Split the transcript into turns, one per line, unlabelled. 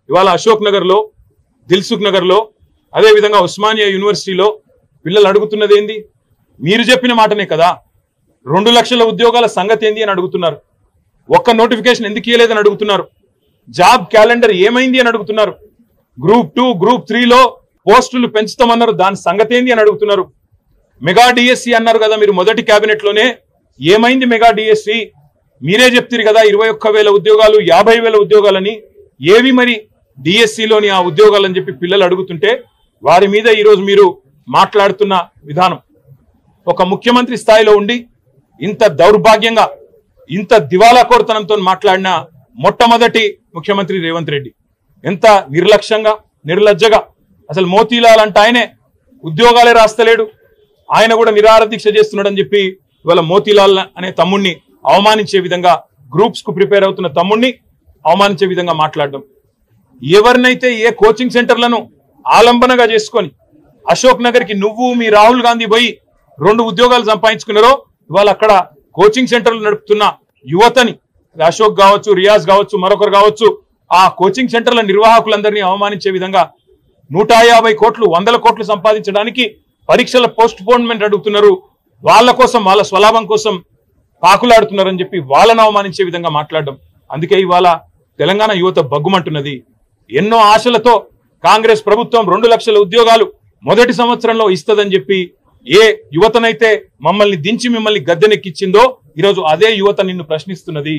ఇవాళ అశోక్ నగర్లో, దిల్సుఖ్ నగర్లో, అదేవిధంగా ఉస్మానియా యూనివర్సిటీలో పిల్లలు అడుగుతున్నది ఏంది? మీరు చెప్పిన మాటనే కదా, 2 లక్షల ఉద్యోగాల సంగతి ఏంది అని అడుగుతున్నారు. ఒక్క నోటిఫికేషన్ ఎందుకు ఇవ్వలేదని అడుగుతున్నారు. జాబ్ క్యాలెండర్ ఏమైంది అని అడుగుతున్నారు. గ్రూప్ 2, గ్రూప్ 3లో పోస్టులు పెంచుతామన్నారు, దాని సంగతి ఏంది అని అడుగుతున్నారు. మెగా డిఎస్సి అన్నారు కదా మీరు మొదటి కేబినెట్ లోనే, ఏమైంది మెగా డిఎస్సి? మీరే చెప్తారు కదా 21,000 ఉద్యోగాలు, 50,000 ఉద్యోగాలని. ఏవి మరి డిఎస్సిలోని ఆ ఉద్యోగాలని చెప్పి పిల్లలు అడుగుతుంటే వారి మీద ఈరోజు మీరు మాట్లాడుతున్న విధానం, ఒక ముఖ్యమంత్రి స్థాయిలో ఉండి ఇంత దౌర్భాగ్యంగా, ఇంత దివాలాకోరుతనంతో మాట్లాడిన మొట్టమొదటి ముఖ్యమంత్రి రేవంత్ రెడ్డి. ఎంత నిర్లక్ష్యంగా, నిర్లజ్జగా, అసలు మోతీలాల్ అంటే ఆయనే ఉద్యోగాలే రాస్తలేడు, ఆయన కూడా నిరాహార దీక్ష చేస్తున్నాడని చెప్పి ఇవాళ మోతీలాల్ అనే తమ్ముడిని అవమానించే విధంగా, గ్రూప్స్ కు ప్రిపేర్ అవుతున్న తమ్ముడిని అవమానించే విధంగా మాట్లాడడం. ఎవరినైతే ఏ కోచింగ్ సెంటర్లను ఆలంబనగా చేసుకొని అశోక్ నగర్ కి నువ్వు మీ రాహుల్ గాంధీ పోయి 2 ఉద్యోగాలు సంపాదించుకున్నారో, ఇవాళ అక్కడ కోచింగ్ సెంటర్లు నడుపుతున్న యువతని, అశోక్ కావచ్చు, రియాజ్ కావచ్చు, మరొకరు కావచ్చు, ఆ కోచింగ్ సెంటర్ల నిర్వాహకులందరినీ అవమానించే విధంగా 150 కోట్లు, 100 కోట్లు సంపాదించడానికి పరీక్షల పోస్ట్ పోన్మెంట్ అడుగుతున్నారు. వాళ్ళ కోసం, వాళ్ళ స్వలాభం కోసం పాకులాడుతున్నారని చెప్పి వాళ్ళను అవమానించే విధంగా మాట్లాడడం. అందుకే ఇవాళ తెలంగాణ యువత బగ్గుమంటున్నది. ఎన్నో ఆశలతో కాంగ్రెస్ ప్రభుత్వం 2 లక్షల ఉద్యోగాలు మొదటి సంవత్సరంలో ఇస్తదని చెప్పి ఏ యువతనైతే మమ్మల్ని దించి మిమ్మల్ని గద్దెనెక్కించిందో ఈరోజు అదే యువత నిన్ను ప్రశ్నిస్తున్నది.